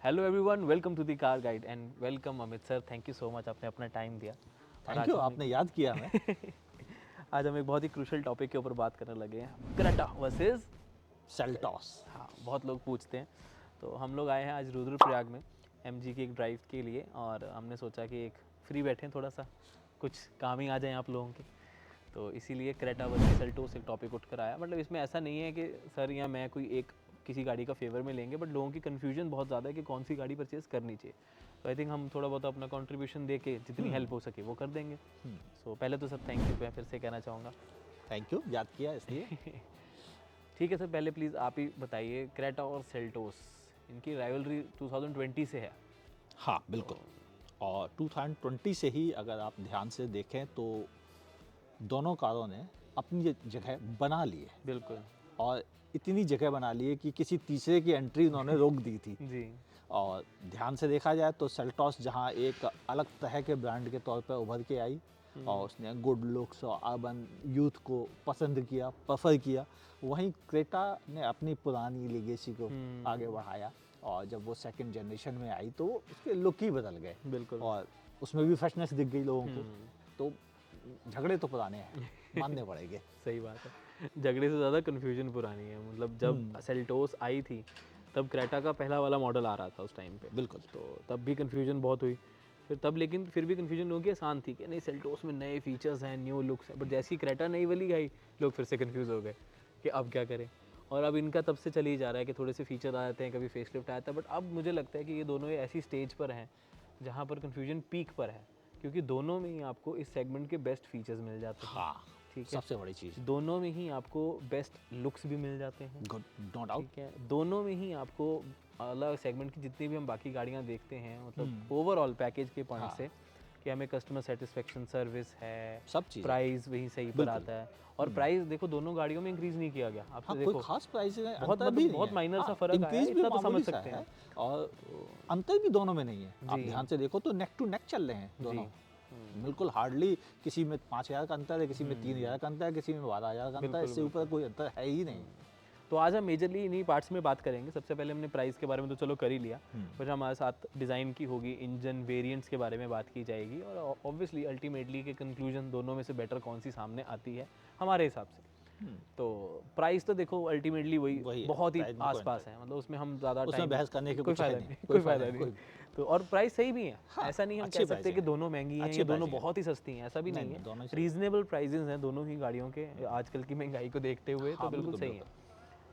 Hello everyone, welcome to the car guide and welcome Amit sir. Thank you so much, आपने अपना time दिया। और thank आज you, हम आपने याद किया हमें। आज हम एक बहुत ही क्रूशल टॉपिक के ऊपर बात करने लगे हैं, क्रेटा वर्सेस। सेल्टॉस। हाँ, बहुत लोग पूछते हैं। तो हम लोग आए हैं आज रुद्रप्रयाग में एमजी की एक ड्राइव के लिए, और हमने सोचा कि एक फ्री बैठे हैं, थोड़ा सा कुछ काम ही आ जाए आप लोगों के। तो इसीलिए क्रेटा वर्सेस सेल्टोस एक टॉपिक उठकर आया। मतलब इसमें ऐसा नहीं है कि सर या मैं कोई एक किसी गाड़ी का फेवर में लेंगे, बट लोगों की कन्फ्यूजन बहुत ज़्यादा है कि कौन सी गाड़ी परचेज करनी चाहिए। तो आई थिंक हम थोड़ा बहुत अपना कंट्रीब्यूशन दे के जितनी हेल्प हो सके वो कर देंगे। सो पहले तो सर थैंक यू मैं फिर से कहना चाहूँगा। थैंक यू, याद किया इसलिए। ठीक है सर, पहले प्लीज़ आप ही बताइए, क्रेटा और सेल्टोस इनकी राइवलरी 2020 से है। हाँ बिल्कुल। और 2020 से ही अगर आप ध्यान से देखें तो दोनों कारों ने अपनी जगह बना ली है, बिल्कुल और इतनी जगह बना ली है कि किसी तीसरे की एंट्री उन्होंने रोक दी थी। जी। और ध्यान से देखा जाए तो सेल्टॉस जहाँ एक अलग तरह के ब्रांड के तौर पर उभर के आई और उसने गुड लुक्स और अर्बन यूथ को पसंद किया, प्रेफर किया, वहीं क्रेटा ने अपनी पुरानी लेगेसी को आगे बढ़ाया। और जब वो सेकंड जनरेशन में आई तो उसके लुक ही बदल गए, बिल्कुल। और उसमें भी फ्रेशनेस दिख गई लोगों को। तो झगड़े तो पुराने हैं, मानने पड़ेंगे। सही बात है, झगड़े से ज़्यादा कन्फ्यूजन पुरानी है। मतलब जब सेल्टोस आई थी तब क्रेटा का पहला वाला मॉडल आ रहा था उस टाइम पे। बिल्कुल। तो तब भी कन्फ्यूजन बहुत हुई फिर तब, लेकिन फिर भी कन्फ्यूजन लोगों की आसान थी कि नहीं सेल्टोस में नए फीचर्स हैं, न्यू लुक्स हैं। बट जैसे ही क्रेटा नई वाली आई, लोग फिर से कन्फ्यूज़ हो गए कि अब क्या करें। और अब इनका तब से चल ही जा रहा है कि थोड़े से फीचर आ जाते हैं, कभी फेसलिफ्ट आता है। बट अब मुझे लगता है कि ये दोनों ऐसी स्टेज पर हैं जहाँ पर कन्फ्यूजन पीक पर है, क्योंकि दोनों में ही आपको इस सेगमेंट के बेस्ट फीचर्स मिल जाते हैं। हाँ, ठीक है, सबसे बड़ी चीज़। दोनों में ही आपको बेस्ट लुक्स भी मिल जाते हैं। Good, no doubt. ठीक है, दोनों में ही आपको अलग सेगमेंट की जितनी भी हम बाकी गाड़ियां देखते हैं, मतलब ओवरऑल पैकेज के पॉइंट से कि हमें कस्टमर सेटिस्फेक्शन, सर्विस है, सब चीज़ें। प्राइस वही सही पर बिल्कुल। आता है। और प्राइस देखो दोनों गाड़ियों में इंक्रीज नहीं किया गया। आपसे हाँ, देखो कोई खास प्राइस है, बहुत अंतर भी नहीं बहुत है। माइनर सा हाँ, फर्क आया है, इंक्रीज भी इतना तो समझ मामूली सा सकते है, हैं। और अंतर भी दोनों में नहीं है। आप जी। ध्यान से देखो तो नेक टू नेक चल रहे हैं दोनों। बिल्कुल, हार्डली किसी में 5,000 का अंतर है, किसी में 3,000 का अंतर है, किसी में 12,000 का अंतर है। बिल्कुल, इससे ऊपर कोई अंतर है ही नहीं। तो आज हम मेजरली इन्हीं पार्ट्स में बात करेंगे। सबसे पहले हमने प्राइस के बारे में तो चलो कर ही लिया, फिर हमारे साथ डिज़ाइन की होगी, इंजन वेरिएंट्स के बारे में बात की जाएगी, और ऑब्वियसली अल्टीमेटली के कंक्लूजन दोनों में से बेटर कौन सी सामने आती है हमारे हिसाब से। तो प्राइस तो देखो अल्टीमेटली वही वही है, बहुत ही प्राइस में कोई आसपास है, मतलब उसमें हम ज़्यादा उसमें टाइम बहस करने की कोई कुछ है फ़ायदा नहीं, नहीं, कोई फ़ायदा नहीं। कोई। तो और प्राइस सही भी है, हाँ, ऐसा नहीं हम अच्छी कह सकते प्राइसिंग कि है। दोनों महंगी हैं अच्छी या दोनों प्राइसिंग है। बहुत ही सस्ती हैं, ऐसा भी नहीं नहीं, दोनों है। ही सही। रीजनेबल प्राइजेस हैं दोनों ही गाड़ियों के आजकल की महंगाई को देखते हुए, तो हाँ, बिल्कुल बिल्कुल, सही बिल्कुल। है।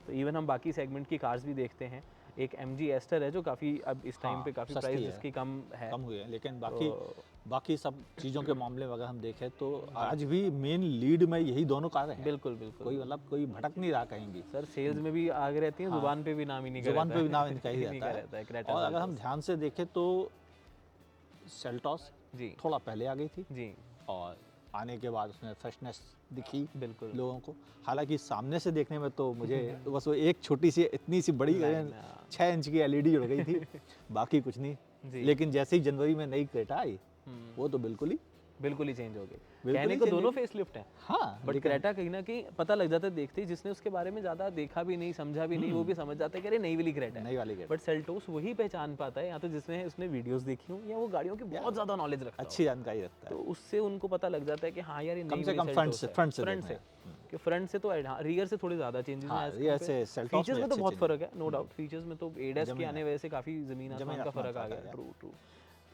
तो इवन हम बाकी सेगमेंट की कार्स भी देखते हैं। एक MG एस्टर है जो काफ़ी अब इस टाइम पे हाँ, काफ़ी सस्ती प्राइस है, जिसकी कम है। कम हुई है, लेकिन तो बाकी सब चीज़ों के मामले में अगर हम देखें तो आज भी मेन लीड में यही दोनों कारें हैं। बिल्कुल बिल्कुल कोई मतलब कोई भटक नहीं रहा कहीं भी। सर, सेल्स में भी आगे रहती हैं, हाँ, जुबान पे भी नाम ही नहीं का जुबान रहता पे भी है। नाम इनका ही इन्हीं रहता का है। रहता है क्रेटा और अगर हम सेल्टोस। ध्यान से देखें तो सेल्टॉस जी थोड़ा पहले आ गई थी, जी और आने के बाद उसमें फ्रेशनेस दिखी बिल्कुल। लोगों को। हालांकि सामने से देखने में तो मुझे बस वो एक छोटी सी इतनी सी बड़ी लाइन, 6 इंच की LED जुड़ गई थी, बाकी कुछ नहीं। जी। लेकिन जैसे ही जनवरी में नई क्रेटा आई, वो तो बिल्कुल ही चेंज हो गए। बिल्कुल कहने ही को change दोनों हो गई। फेसलिफ्ट हैं, हाँ, बट लेकिन क्रेटा कहीं ना कहीं पता लग जाता है देखते ही, जिसने उसके बारे में ज़्यादा देखा भी नहीं, समझा भी नहीं, वो भी समझ जाता है कि अरे नई वाली क्रेटा नई है। वाली क्रेटा बट सेल्टोस वही पहचान पाता है, या तो जिसने उसने वीडियोस देखी हों या वो गाड़ियों की बहुत ज़्यादा नॉलेज रखता हो, अच्छी जानकारी रखता तो है। उससे उनको पता लग जाता है कि हाँ यार ये कम नई से वाली कम सेल्टोस है। फ्रंट से फ्रंट देखना से है। कि फ्रंट से तो रियर से थोड़े ज़्यादा चेंजेस हैं हाँ, एज रियर से कम्पेयर। सेल्टॉस फीचर्स में में तो अच्छे बहुत चेंज फ़र्क है, नो डाउट। फीचर्स में तो एडस के जमीन आने वजह से काफ़ी ज़मीन आसमान का फ़र्क आ का गया। True true.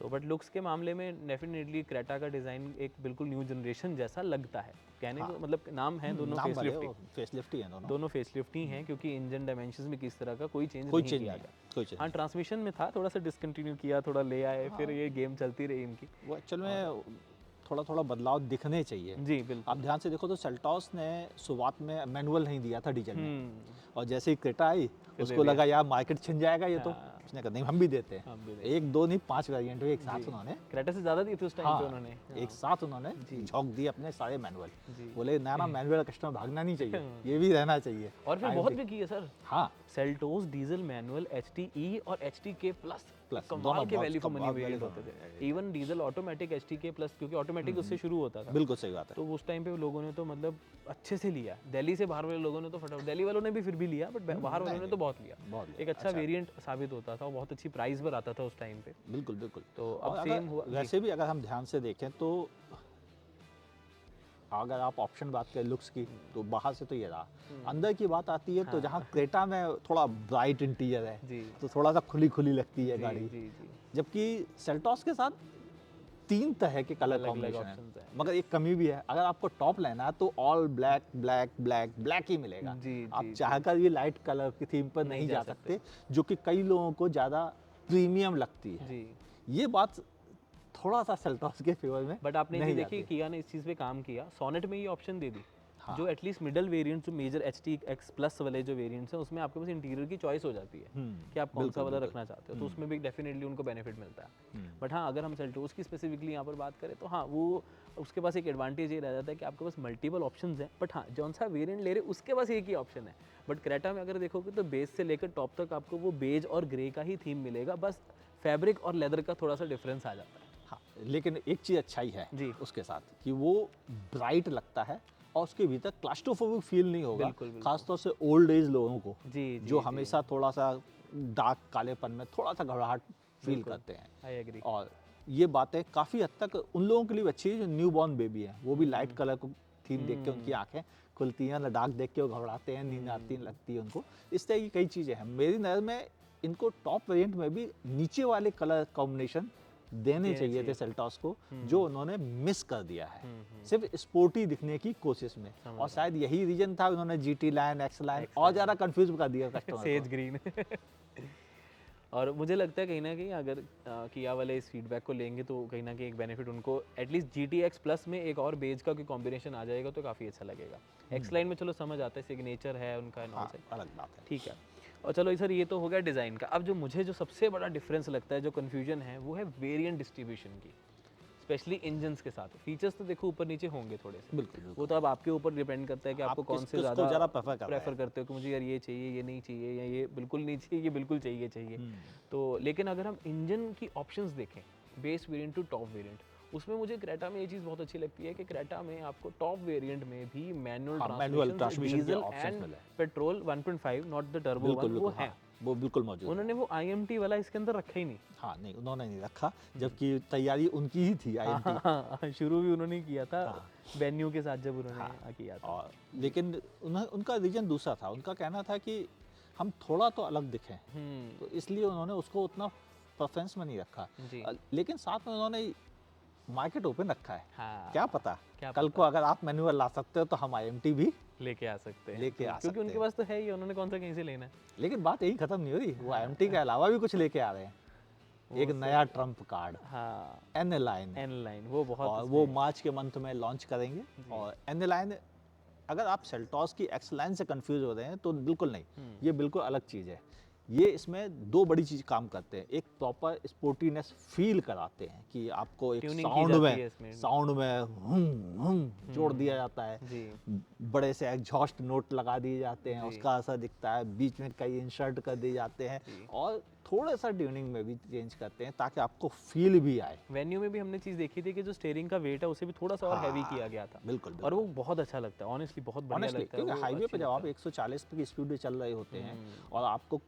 तो बट लुक्स के मामले में डेफिनेटली क्रेटा का डिज़ाइन एक बिल्कुल न्यू जनरेशन जैसा लगता है। कहने को मतलब नाम है दोनों नाम वाले फेसलिफ्ट ही, वो फेसलिफ्ट ही हैं दोनों। दोनों फेसलिफ्ट ही हैं, क्योंकि इंजन डायमेंशंस में किस तरह का कोई चेंज कोई नहीं चेंज किया नहीं है, गया। कोई चेंज हाँ, ट्रांसमिशन में था, थोड़ा सा डिसकंटिन्यू किया, थोड़ा ले आए, फिर ये गेम चलती रही इनकी। वो एक्चुअल में थोड़ा थोड़ा बदलाव दिखने चाहिए। जी आप बिल्कुल। ध्यान से देखो तो सेल्टॉस ने शुरुआत में मैनुअल नहीं दिया था डीजल में, और जैसे ही क्रेटा आई उसको लगा यार मार्केट छिन जाएगा ये तो। उसने कहा नहीं, हम भी देते हैं। हम भी देते एक दो नहीं, 5 वेरिएंट एक साथ उन्होंने, क्रेटा से ज़्यादा दी थी उस टाइम पे हाँ, उन्होंने। एक साथ उन्होंने झोंक दिए अपने सारे मैनुअल। जी। बोले ना मैनुअल कस्टमर भागना नहीं चाहिए, ये भी रहना चाहिए। और फिर बहुत भी किए सर। हाँ, सेल्टोस डीजल मैनुअल HTE और HTK प्लस कमाल दोनों के बहुत वैल्यू फॉर मनी बहुत वेरिएंट value होते for थे। Even diesel automatic HTK plus, क्योंकि ऑटोमेटिक उससे शुरू होता था। बिल्कुल सही बात है। तो उस टाइम पे लोगों ने तो मतलब अच्छे से लिया। दिल्ली से बाहर वाले लोगों ने तो फटाफट, दिल्ली वालों ने भी फिर भी लिया, बट बाहर वालों ने तो बहुत बहुत लिया। बहुत लिया, एक अच्छा वेरिएंट साबित होता था और बहुत अच्छी प्राइस पर आता था उस टाइम पे। बिल्कुल बिल्कुल। तो और अब सेम हुआ। वैसे भी अगर हम ध्यान से देखें तो अगर आप ऑप्शन बात करें लुक्स की, तो बाहर से तो ये रहा, अंदर की बात आती है तो जहाँ क्रेटा में थोड़ा ब्राइट इंटीरियर है, जी तो थोड़ा सा खुली खुली लगती है जी गाड़ी, जी जी, जबकि सेल्टॉस के साथ 3 तरह के कलर अलग-अलग कॉम्बिनेशन है। ऑप्शंस हैं। मगर एक कमी भी है, अगर आपको टॉप लेना है तो all black black black black ही मिलेगा। जी आप जी, चाहकर ये लाइट कलर की थीम पर नहीं जा सकते, जो कि कई लोगों को ज़्यादा प्रीमियम लगती है। जी। ये बात थोड़ा सा सेल्टॉस के फेवर में बट आपने ये नहीं चीज़ देखी, जाती। किया ने इस चीज़ पे काम किया, सोनेट में ये ऑप्शन दे दी। हाँ। जो एटलीस्ट मिडल वेरिएंट जो मेजर HT X प्लस वाले जो वेरिएंट्स हैं उसमें आपके पास इंटीरियर की चॉइस हो जाती है कि आप कौन सा बिल्कुल, वाला बिल्कुल। रखना चाहते हो, तो उसमें भी डेफिनेटली उनको बेनिफिट मिलता है। हम्म, बट हाँ, अगर हम सेल्टोस की स्पेसिफिकली यहाँ पर बात करें तो हाँ, वो उसके पास एक एडवांटेज ये रह जाता है कि आपके पास मल्टीपल ऑप्शंस हैं। बट हाँ, जौन सा वेरिएंट ले रहे उसके पास एक ही ऑप्शन है। बट क्रेटा में अगर देखोगे तो बेस से लेकर टॉप तक आपको वो बेज और ग्रे का ही थीम मिलेगा, बस फैब्रिक और लेदर का थोड़ा सा डिफरेंस आ जाता है। हाँ, लेकिन एक चीज़ अच्छाई है जी। उसके साथ कि वो ब्राइट लगता है और उसके भीतर क्लास्ट्रोफोबिक फील नहीं होगा, बिल्कुल, बिल्कुल। खासतौर से ओल्ड एज लोगों को, जी जो जी, हमेशा थोड़ा सा डार्क कालेपन में थोड़ा सा घबराहट फील बिल्कुल। करते हैं। I agree. और ये बातें काफ़ी हद तक उन लोगों के लिए भी अच्छी है जो न्यू बॉर्न बेबी है, वो भी लाइट कलर को थीम देख के उनकी आंखें खुलती हैं, डार्क देख के वो घबराते हैं, नींद आती लगती है उनको। इस तरह की कई चीज़ें हैं। मेरी नज़र में इनको टॉप वेरिएंट में भी नीचे वाले कलर कॉम्बिनेशन देने चाहिए थे सेल्टॉस को, जो उन्होंने मिस कर दिया है सिर्फ स्पोर्टी दिखने की कोशिश में। और शायद यही रीजन था उन्होंने GT लाइन, X लाइन और ज़्यादा कंफ्यूज कर दिया कस्टमर सेज को। ग्रीन। और मुझे लगता है कहीं ना कहीं अगर किया वाले इस फीडबैक को लेंगे तो कहीं ना कहीं एक बेनिफिट उनको एटलीस्ट GT X प्लस में एक और बेज का कोई कॉम्बिनेशन आ जाएगा तो काफ़ी अच्छा लगेगा। X लाइन में चलो समझ आता है, सिग्नेचर है उनका, हाँ, अलग बात है। ठीक है। और चलो सर, ये तो हो गया डिज़ाइन का। अब जो मुझे जो सबसे बड़ा डिफरेंस लगता है, जो कन्फ्यूजन है, वो है वेरिएंट डिस्ट्रीब्यूशन की, स्पेशली इंजन्स के साथ। फीचर्स तो देखो ऊपर नीचे होंगे थोड़े से, बिल्कुल वो तो अब आपके ऊपर डिपेंड करता है कि आपको आप कौन से किसको ज़्यादा प्रेफर कर रहे प्रेफर हैं। करते हो कि मुझे यार ये चाहिए, ये नहीं चाहिए, या ये बिल्कुल नहीं चाहिए, ये बिल्कुल चाहिए। तो लेकिन अगर हम इंजन की ऑप्शंस देखें, base variant to top variant, उसमें मुझे क्रेटा में ये चीज़ बहुत अच्छी लगती है कि क्रेटा में आपको टॉप वेरिएंट में भी मैनुअल ट्रांसमिशन के डीजल ऑप्शंस एंड मिले हैं। पेट्रोल 1.5, नॉट द टर्बो बिल्कुल वन, वो बिल्कुल, है। हाँ, वो बिल्कुल मौजूद है। उन्होंने वो IMT वाला इसके अंदर रखा ही नहीं। हाँ, नहीं उन्होंने नहीं रखा, जबकि तैयारी उनकी ही थी IMT। हाँ, शुरू भी उन्होंने ही किया था, हाँ। वेन्यू के साथ जब उन्होंने हाँ, किया था। और लेकिन उनका रीजन दूसरा था। उनका कहना था कि हम थोड़ा तो अलग दिखें, तो इसलिए उन्होंने उसको उतना प्रेफरेंस में नहीं रखा। जी। लेकिन साथ में उन्होंने मार्केट ओपन रखा है। हाँ, क्या पता क्या कल पता? को अगर आप मैनुअल ला सकते हो तो हम IMT भी लेके आ सकते हैं, लेके आ क्योंकि सकते उनके हैं। पास तो है ही, उन्होंने कौन सा कहीं से लेना है। लेकिन बात यही खत्म नहीं हो रही, वो IMT के अलावा भी कुछ लेके आ रहे हैं। एक नया ट्रम्प कार्ड, हाँ, N लाइन, N लाइन, वो बहुत और वो मार्च के मंथ में लॉन्च करेंगे। और N लाइन, अगर आप सेल्टॉस की X लाइन से कंफ्यूज हो रहे हैं तो बिल्कुल नहीं, ये बिल्कुल अलग चीज़ है। ये इसमें दो बड़ी चीज़ काम करते हैं। एक प्रॉपर स्पोर्टीनेस फील कराते हैं कि आपको एक Tuning की साउंड जाती है इसमें। में जोड़ दिया जाता है, जी। बड़े से एग्जॉस्ट नोट लगा दिए जाते हैं, जी। उसका असर दिखता है, बीच में कई इंसर्ट कर दिए जाते हैं, जी। और थोड़ा सा ट्यूनिंग में भी चेंज करते हैं ताकि आपको फील भी आए। वेन्यू में भी हमने चीज़ देखी थी कि जो स्टीयरिंग का वेट है उसे भी थोड़ा सा और हैवी किया गया था। बिल्कुल और वो बहुत अच्छा लगता है, ऑनेस्टली बहुत बढ़िया ऑनेस्टली, लगता है। क्योंकि वो हाईवे पे अच्छी जब आप लगता है। 140 की स्पीड पे चल रहे होते हैं और आपको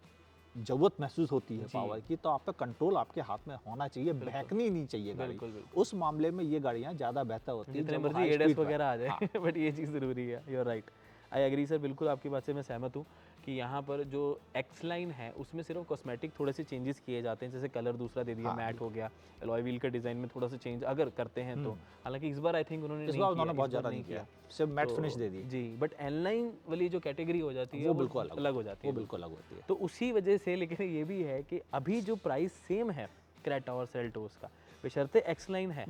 ज़रूरत महसूस होती है पावर की, तो आप पे कंट्रोल आपके हाथ में होना चाहिए, बहकनी नहीं चाहिए गाड़ी। बिल्कुल, बिल्कुल। उस मामले में ये गाड़ियाँ ज़्यादा बेहतर होती हैं जितने जब वो मर्जी हाई एडस स्पीड पे। वगैरह आ जाए, बट ये चीज़ ज़रूरी है। You are right, I agree sir, बिल्कुल आपकी बात से मैं सहमत हूँ कि यहाँ पर जो X लाइन है उसमें सिर्फ कॉस्मेटिक थोड़े से चेंजेस किए जाते हैं, जैसे कलर दूसरा दे दिया, मैट हो गया, अलॉय व्हील का डिज़ाइन में थोड़ा सा चेंज अगर करते हैं तो। हालांकि इस बार आई थिंक उन्होंने इस बार उन्होंने बहुत ज़्यादा नहीं किया, सिर्फ मैट फिनिश दे दी जी। बट N लाइन वाली जो कैटेगरी हो जाती है वो बिल्कुल अलग हो जाती वो है, बिल्कुल अलग होती है। तो उसी वजह से। लेकिन ये भी है कि अभी जो प्राइस सेम है क्रेटा और सेल्टोस का, बशर्ते X लाइन है,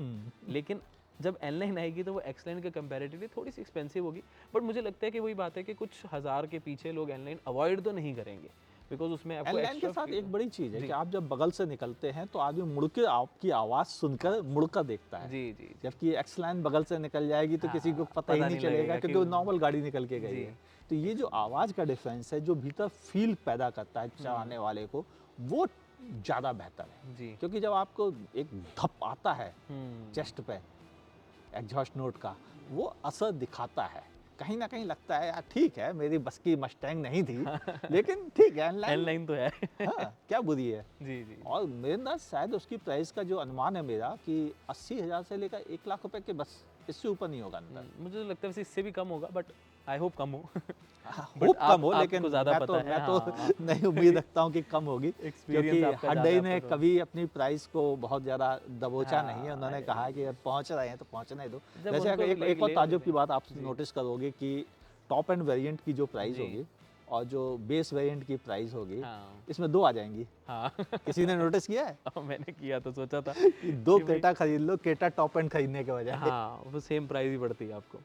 लेकिन जब N लाइन आएगी तो वो X लाइन के कंपैरेटिवली थोड़ी सी एक्सपेंसिव होगी। बट मुझे लगता है कि वही बात है कि कुछ हज़ार के पीछे लोग N लाइन अवॉइड तो नहीं करेंगे, बिकॉज उसमें आपको N लाइन के एक्स्ट्रा साथ एक बड़ी चीज़ है कि आप जब बगल से निकलते हैं तो आदमी मुड़ के आपकी आवाज़ सुनकर मुड़ कर देखता है। जी जी, जबकि X लाइन बगल से निकल जाएगी तो किसी को पता ही नहीं चलेगा, क्योंकि वो नॉर्मल गाड़ी निकल के गई है। तो ये जो आवाज़ का डिफरेंस है, जो भीतर फील पैदा करता है चलाने वाले को, वो ज़्यादा बेहतर है जी। क्योंकि जब आपको एक धप आता है चेस्ट पे एग्जॉस्ट नोट का, वो असर दिखाता है। कहीं ना कहीं लगता है यार ठीक है, मेरी बस की मस्टैंग नहीं थी, लेकिन ठीक है N9 तो है। हाँ, क्या बुरी है। जी जी। और मेरे अंदाज शायद उसकी प्राइस का जो अनुमान है मेरा कि 80,000 से लेकर 1 लाख रुपए के बस, इससे ऊपर नहीं होगा अंदर। मुझे तो लगता है वैसे इससे भी कम होगा, बट आई होप कम हो। But होप कम हो, आपको लेकिन ज़्यादा मैं पता है, मैं तो हाँ। नहीं उम्मीद रखता हूँ कि कम होगी, Experience क्योंकि आपका ज़्यादा Hyundai है, ने आपको तो- कभी अपनी प्राइस को बहुत ज़्यादा दबोचा हाँ, नहीं है। उन्होंने कहा कि अब पहुँच रहे हैं तो पहुँचने दो। जब वैसे उनको अगर एक ले- एक और ले ताज्जुब लेते की हैं। बात आप जी। नोटिस करोगे कि टॉप एंड वेरिएंट की जो प्राइस जी। होगी और जो बेस वेरिएंट की प्राइस होगी, हाँ इसमें 2 आ जाएंगी। हाँ। किसी ने नोटिस किया है मैंने किया तो सोचा था कि 2 कि भाई- क्रेटा खरीद लो, क्रेटा टॉप एंड खरीदने के बजाय। हाँ, वो सेम प्राइस ही पड़ती है आपको।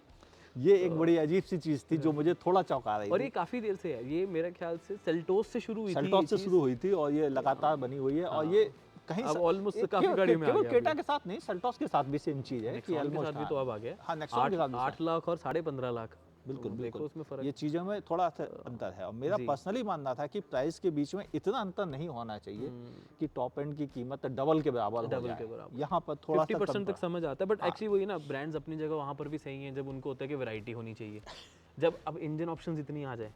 ये एक बड़ी अजीब सी चीज़ थी जो मुझे थोड़ा चौंका रही और थी। ये काफ़ी देर से है, ये मेरे ख्याल से सेल्टोस से शुरू हुई थी ये सेल्टॉस से चीज़। शुरू हुई थी और ये लगातार बनी हुई है। और ये कहीं अब ऑलमोस्ट ये काफ़ी गाड़ियों में आ केवल गया क्रेटा अब के साथ नहीं, सेल्टॉस के साथ भी सेम चीज़ है कि नेक्सॉन के ऑलमोस्ट साथ भी तो अब आ गया। हाँ, नेक्सॉन के साथ भी 8 लाख और 15.5 लाख। बिल्कुल तो देखो बिल्कुल। उसमें फ़र्क। ये चीज़ों में थोड़ा सा अंतर है और मेरा जी। पर्सनली मानना था कि प्राइस के बीच में इतना अंतर नहीं होना चाहिए कि टॉप एंड की कीमत डबल के बराबर हो डबल जाए। के बराबर। यहाँ पर थोड़ा सा 50% कम तक समझ आता है, बट हाँ। एक्चुअली वही ना, ब्रांड्स अपनी जगह वहाँ पर भी सही हैं, जब उनको होता है कि वैरायटी होनी चाहिए। जब अब इंजन ऑप्शंस इतनी आ जाए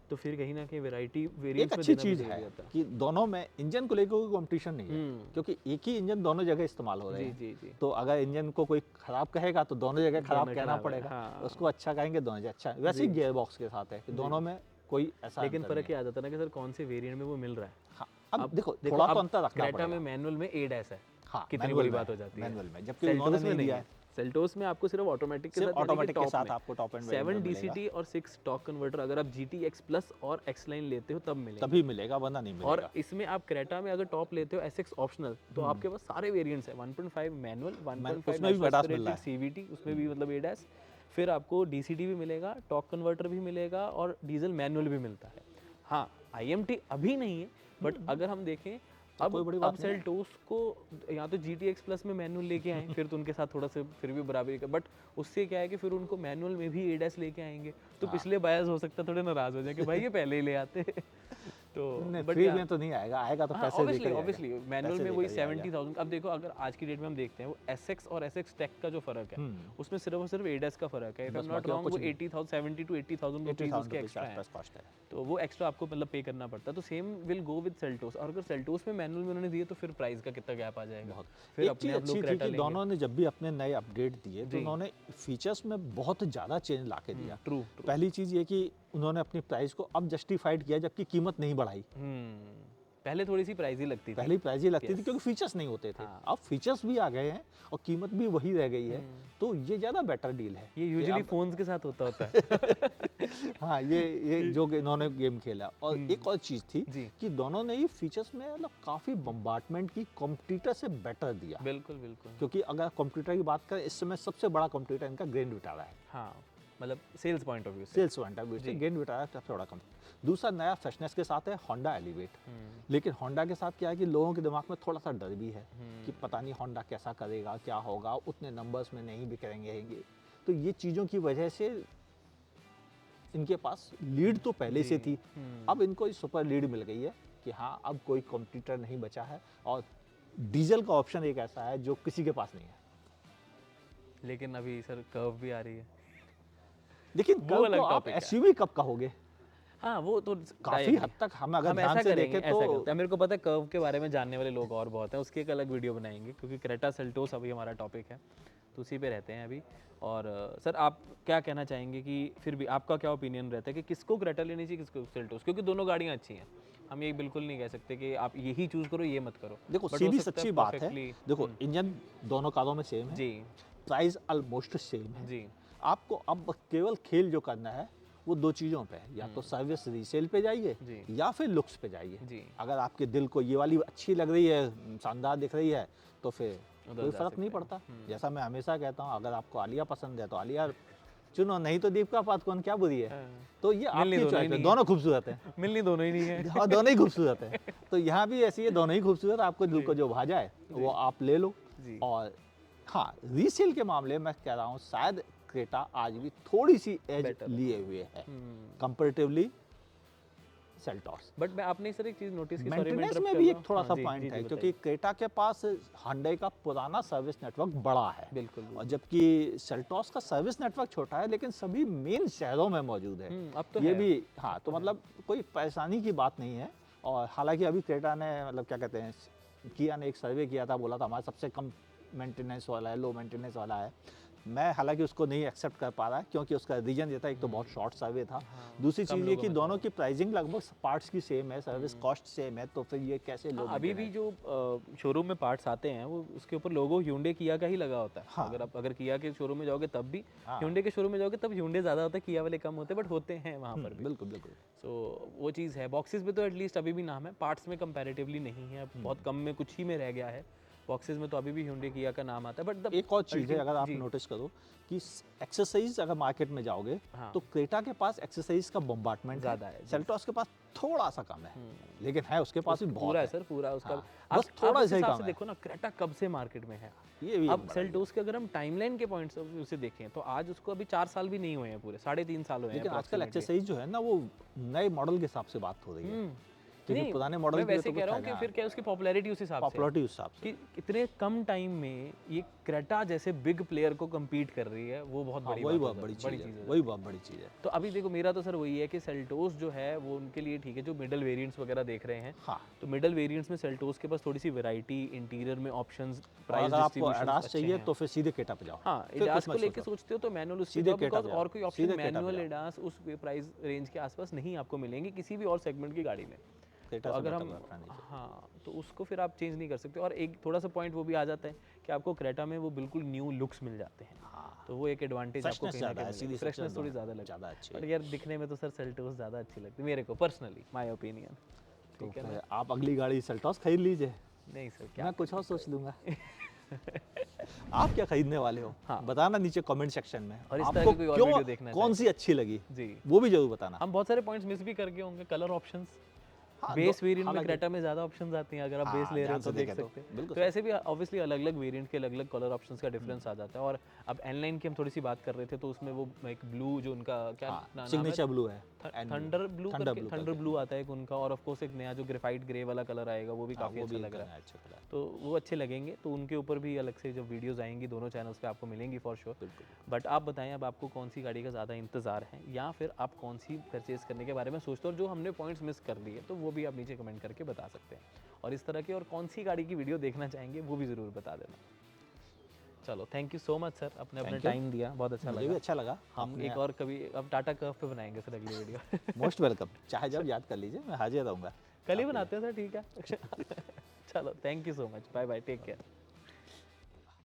तो फिर कहीं ना कहीं वैरायटी एक वेरिएंट्स में अच्छी देना भी चीज़ जरूरी है होता है। कि दोनों में इंजन को लेकर कोई कंपटीशन नहीं है, क्योंकि एक ही इंजन दोनों जगह इस्तेमाल हो रहे जी हैं। जी जी। तो अगर इंजन को कोई खराब कहेगा तो दोनों जगह खराब दोनों कहना खराब है, पड़ेगा। हाँ। उसको अच्छा कहेंगे दोनों जगह अच्छा। वैसे ही जी। गियर बॉक्स के साथ है कि दोनों में कोई ऐसा लेकिन अंतर फ़र्क नहीं ये आ जाता है ना कि सर कौन से वेरिएंट में वो मिल रहा है। है। हाँ, अब देखो देखो थोड़ा तो अब अंतर रखना क्रेटा में पड़ेगा। मैनुअल में ADAS है। हाँ, कितनी मैनुअल बड़ी में बात हो है, जाती है। मैनुअल में, जबकि उन्होंने सेल्टोस में नहीं नहीं दिया है। है। सेल्टोस में आपको सिर्फ ऑटोमेटिक के सिर्फ साथ, यानी कि ऑटोमेटिक के टॉप साथ में आपको टॉप एंड 7 वेरिएंट मिलेगा, DCT और 6 टॉर्क कन्वर्टर अगर आप GTX प्लस और X लाइन लेते हो तब मिलेगा। तभी मिलेगा, वरना नहीं और मिलेगा। इसमें आप क्रेटा में अगर टॉप लेते हो SX ऑप्शनल, तो आपके पास सारे वेरिएंट्स हैं। 1.5 मैनुअल, 1.5 उसमें भी नेचुरल ADAS मिल रहा एस्पिरेटेड CVT, उसमें भी मतलब ADAS। फिर आपको DCT भी मिलेगा, टॉर्क कन्वर्टर भी मिलेगा और डीजल मैनुअल भी मिलता है। हाँ, IMT अभी नहीं है, बट अगर हम देखें तो कोई बड़ी अब बात नहीं है। सेल्टोस को या तो GTX प्लस में मैनुअल लेके आए, फिर तो उनके साथ थोड़ा सा फिर भी बराबरी का, बट उससे क्या है कि फिर उनको मैनुअल में भी ADAS लेके आएंगे, तो पिछले बायर्स हो सकता है थोड़े नाराज हो जाए कि भाई ये पहले ही ले आते। तो नहीं, बट फ्री में तो नहीं आएगा, आएगा तो हाँ, पैसे देकर ही ऑब्वियसली आएगा। मैनुअल पैसे में वही देकर ही आएगा। 70,000। अब देखो अगर आज की डेट में हम देखते हैं वो SX और SX टेक का जो फर्क है, उसमें सिर्फ और सिर्फ ADAS का फर्क है। इफ आई बस एम नॉट बाकी और रॉन्ग, कुछ वो नहीं। 80,000 70 to 80,000 रुपीज 80,000 उसके रुपये के एक्स्ट्रा है। आसपास कॉस्ट है। तो वो एक्स्ट्रा आपको मतलब पे करना पड़ता है। तो same will go with Seltos. और अगर सेल्टोस में मैनुअल में उन्होंने दिए तो फिर प्राइस का कितना गैप आ जाएगा। बहुत फिर एक अपने चीज़ आप लोग अच्छी थी क्रेटा कि लेंगे। दोनों ने जब भी अपने नए अपडेट दिए तो जी। उन्होंने फीचर्स में बहुत ज़्यादा चेंज ला के दिया। ट्रू। पहली चीज़ ये कि उन्होंने अपनी प्राइस को अब जस्टिफाइड किया, जबकि कीमत नहीं बढ़ाई। पहले थोड़ी सी प्राइस ही लगती थी। पहले प्राइस ही लगती थी Yes. क्योंकि फीचर्स नहीं होते थे। हाँ। अब फीचर्स भी आ गए हैं और कीमत भी वही रह गई है, तो ये ज़्यादा बेटर डील है। ये कि यूजुअली अब- फोन्स के साथ होता है। हाँ, ये जो कि इन्होंने गेम खेला। और एक और चीज़ थी जी। कि दोनों ने ये फीचर्स में मतलब काफ़ी बम्बार्टमेंट की कॉम्पिटिटर से बेटर दिया। बिल्कुल बिल्कुल। क्योंकि अगर कंप्यूटर की बात करें, इस समय सबसे बड़ा कंप्यूटर इनका ग्रैंड विटारा है। हाँ, मतलब सेल्स पॉइंट ऑफ व्यू से। सेल्स पॉइंट ऑफ व्यू से ग्रैंड विटारा सबसे बड़ा कंप्यूटर। दूसरा नया फ्रेशनेस के साथ है होंडा एलिवेट। लेकिन होंडा के साथ क्या है कि लोगों के दिमाग में थोड़ा सा डर भी है कि पता नहीं होंडा कैसा करेगा, क्या होगा, उतने नंबर्स में नहीं बिकेंगे। तो ये चीज़ों की वजह से इनके पास लीड तो पहले से थी, अब इनको इस सुपर लीड मिल गई है कि हाँ अब कोई कॉम्पिटिटर नहीं बचा है और डीजल का ऑप्शन एक ऐसा है जो किसी के पास नहीं है। लेकिन अभी सर कर्व भी आ रही है। लेकिन वो कल अलग को आप topic है। SUV कब कहोगे? हाँ, वो तो काफ़ी हद तक हम अगर ध्यान ऐसा से करेंगे, देखें ऐसा तो करते हैं। मेरे को पता है कर्व के बारे में जानने वाले लोग और बहुत हैं, उसकी एक अलग वीडियो बनाएंगे, क्योंकि क्रेटा सेल्टोस अभी हमारा टॉपिक है, तो उसी पे रहते हैं अभी। और सर आप क्या कहना चाहेंगे कि फिर भी आपका क्या ओपिनियन रहता है कि किसको क्रेटा लेनी चाहिए, किसको सेल्टोस? क्योंकि दोनों गाड़ियाँ अच्छी हैं, हम ये बिल्कुल नहीं कह सकते कि आप यही चूज़ करो ये मत करो। देखो But हो सीधी सकता सच्ची बात है, perfectly- देखो इंजन दोनों कारों में सेम है, जी प्राइस ऑलमोस्ट सेम है। जी आपको अब केवल खेल जो करना है वो दो चीज़ों पे है, या तो सर्विस रीसेल पे जाइए जी। या फिर लुक्स पे जाइए। जी। अगर आपके दिल को ये वाली अच्छी लग रही है, शानदार दिख रही है, तो फिर उधर कोई जा फर्क नहीं सकते हैं। पड़ता। जैसा मैं हमेशा कहता हूँ, अगर आपको आलिया पसंद है तो आलिया चुनो, नहीं तो दीपिका पादुकोण, क्या बुरी है। तो ये मिलनी आपकी दोनों ही चॉइस है, नहीं है। दोनों खूबसूरत हैं। मिलनी दोनों ही नहीं है। हाँ, दोनों ही खूबसूरत है। तो यहाँ भी ऐसी है, दोनों ही खूबसूरत, आपको दिल को जो भा जाए वो आप ले लो। जी। और हाँ, रीसेल के मामले में मैं कह रहा हूँ शायद क्रेटा आज भी थोड़ी सी एज Better है। लिए हुए है कंपैरेटिवली सेल्टॉस। बट मैं आपने सर एक चीज़ नोटिस की, सॉरी मैं मेंटेनेंस इंटरप्ट में कर भी रहा एक हूँ। थोड़ा हाँ, सा जी, पॉइंट जी, है, जी, क्योंकि क्रेटा के पास Hyundai का पुराना सर्विस नेटवर्क बड़ा है, बिल्कुल, और बिल्कुल। जबकि सेल्टॉस का सर्विस नेटवर्क छोटा है, लेकिन सभी मेन शहरों में मौजूद है। अब तो ये है। भी हाँ, अब तो है। मतलब कोई परेशानी की बात नहीं है। और हालांकि अभी क्रेटा ने मतलब क्या कहते हैं, किया ने एक सर्वे किया था, बोला था हमारा सबसे कम मेंटेनेंस वाला है, लो मेंटेनेंस वाला है। मैं हालांकि उसको नहीं एक्सेप्ट कर पा रहा, क्योंकि उसका रीजन ये था, एक तो बहुत शॉर्ट सर्वे था, हाँ, दूसरी कम चीज़ ये लोगों कि में दोनों था। की प्राइसिंग लगभग पार्ट्स की सेम है, सर्विस कॉस्ट सेम है, तो फिर ये कैसे लो हाँ, अभी भी मेंटेनेंस। जो शोरूम में पार्ट्स आते हैं वो उसके ऊपर लोगो Hyundai किया का ही लगा होता है। हाँ। अगर किया के शोरूम में जाओगे तब भी, हाँ। Hyundai के शोरूम में जाओगे तब Hyundai ज़्यादा होता है, किया वाले कम होते हैं, बट होते हैं वहाँ पर भी। बिल्कुल बिल्कुल। सो वो चीज़ है। बॉक्सेस में तो एटलीस्ट अभी भी नाम है, पार्ट्स में कंपैरेटिवली नहीं है, अब बहुत कम में कुछ ही में रह गया है। बॉक्सेस में तो अभी भी Hyundai किया का नाम आता है, बट एक और चीज़ है, अगर आप जी, नोटिस करो कि एक्सेसरीज अगर मार्केट में जाओगे, हाँ। तो क्रेटा के पास एक्सेसरीज का बम्बार्टमेंट ज़्यादा है, जी। सेल्टॉस के पास थोड़ा सा कम है, लेकिन है उसके पास भी बहुत पूरा है सर, पूरा उसका। हाँ, आप बस थोड़ा उस सा ही हिसाब कम से है। देखो ना, क्रेटा कब से मार्केट में है। ये भी एक अब बड़ा सेल्टोस के अगर हम टाइमलाइन के पॉइंट से देखें तो आज उसको अभी 4 साल भी नहीं हुए हैं पूरे, 3.5 साल हुए हैं लेकिन आजकल approximately। एक्सेसरीज जो है ना, वो नए मॉडल के हिसाब से बात हो रही है, क्योंकि नहीं, पुराने मैं मॉडल के लिए वैसे तो कह कुछ रहा हूँ कि फिर क्या उसकी पॉपुलैरिटी उस हिसाब से है पॉपुलरिटी उस हिसाब से। कि इतने कम टाइम में ये क्रेटा जैसे बिग प्लेयर को compete कर रही है, वो बहुत हाँ, बड़ी वही बात हो बहुत बड़ी जाती है, चीज़ है, हो वही जाती बहुत बड़ी चीज़ है। है। तो अभी देखो, मेरा तो सर वही है कि सेल्टोस जो है वो उनके लिए ठीक है, जो मिडल वेरिएंट्स वगैरह देख रहे हैं। हाँ, तो मिडल वेरिएंट्स में सेल्टोस के पास थोड़ी सी वैरायटी, इंटीरियर में ऑप्शंस, और प्राइस अगर आपको डिस्ट्रीब्यूशन एडास अच्छे चाहिए हैं। तो फिर सीधे क्रेटा पे जाओ, हाँ, फिर एडास कुछ मत को लेके सोचो, सोचते हो तो मैनुअल उससे सीधे जाओ, क्रेटा बिकॉज पे जाओ, और कोई ऑप्शन सीधे क्रेटा पे मैनुअल जाओ। एडास उस प्राइस रेंज के आसपास नहीं आपको मिलेंगे किसी भी और सेगमेंट की गाड़ी में। तो क्रेटा से अगर बेटर हम रखना नहीं चाहिए। हाँ, तो उसको फिर आप चेंज नहीं कर सकते। और एक थोड़ा सा पॉइंट वो भी आ जाता है कि आपको क्रेटा में वो बिल्कुल न्यू लुक्स मिल जाते हैं। हाँ, तो वो एक एडवांटेज आपको फ्रेशनेस कहीं ना ज़्यादा है, कहीं सीधी मिलेगी, सबसे फ्रेशनेस थोड़ी ज़्यादा लगती ज़्यादा है। अच्छी बट है। यार दिखने में तो सर सेल्टोस ज़्यादा अच्छी लगती है मेरे को पर्सनली, माय ओपिनियन। तो ठीक है फिर ना? आप अगली गाड़ी सेल्टॉस खरीद लीजिए, नहीं सर, क्या मैं कुछ और करें? सोच लूँगा। आप क्या खरीदने वाले हो? हाँ। बताना नीचे कमेंट सेक्शन में। और इस तरह आपको की कोई और क्यों, वीडियो देखना कौन सी अच्छी लगी, जी, वो भी ज़रूर बताना। हम बहुत सारे पॉइंट्स मिस भी कर गए होंगे। कलर ऑप्शंस, हाँ, बेस वेरिएंट में हालाँकि क्रेटा में ज़्यादा ऑप्शंस आती हैं, अगर आप बेस हाँ, ले रहे हो ध्यान तो से देख देखें तो, सकते हैं। बिल्कुल तो सही। ऐसे भी ऑब्वियसली अलग अलग वेरिएंट के अलग अलग कलर ऑप्शंस का डिफरेंस आ जाता है। और अब N9 की हम थोड़ी सी बात कर रहे थे, तो उसमें वो एक ब्लू जो उनका क्या हाँ, नाम है, सिग्नेचर ब्लू है। थंडर ब्लू थंडर करके, ब्लू थंडर करके। ब्लू आता है एक उनका। और ऑफ कोर्स एक नया जो ग्रेफाइट ग्रे वाला कलर आएगा, वो भी हाँ, काफ़ी वो अच्छा भी लग रहा है। अच्छा कलर है। तो वो अच्छे लगेंगे, तो उनके ऊपर भी अलग से जो वीडियोस आएंगी दोनों चैनल्स पे आपको मिलेंगी फॉर श्योर। बिल्कुल। बट आप बताएं, अब आपको कौन सी गाड़ी का ज़्यादा इंतज़ार है, या फिर आप कौन सी परचेज़ करने के बारे में सोचते हो, और जो हमने पॉइंट्स मिस कर दिए तो वो भी आप नीचे कमेंट करके बता सकते हैं। और इस तरह की और कौन सी गाड़ी की वीडियो देखना चाहेंगे वो भी ज़रूर बता देना। चलो, thank you so much sir, अपने अपना थैंक यू। टाइम दिया, बहुत अच्छा मुझे भी लगा। अच्छा लगा। हम आपने एक और कभी अब टाटा कर्व पे बनाएंगे सर अगली वीडियो। मोस्ट वेलकम, चाहे जब याद कर लीजिए, मैं हाजिर रहूँगा। कल ही आपके लिए। बनाते हैं सर, ठीक है। चलो, thank you so much, bye bye, take care.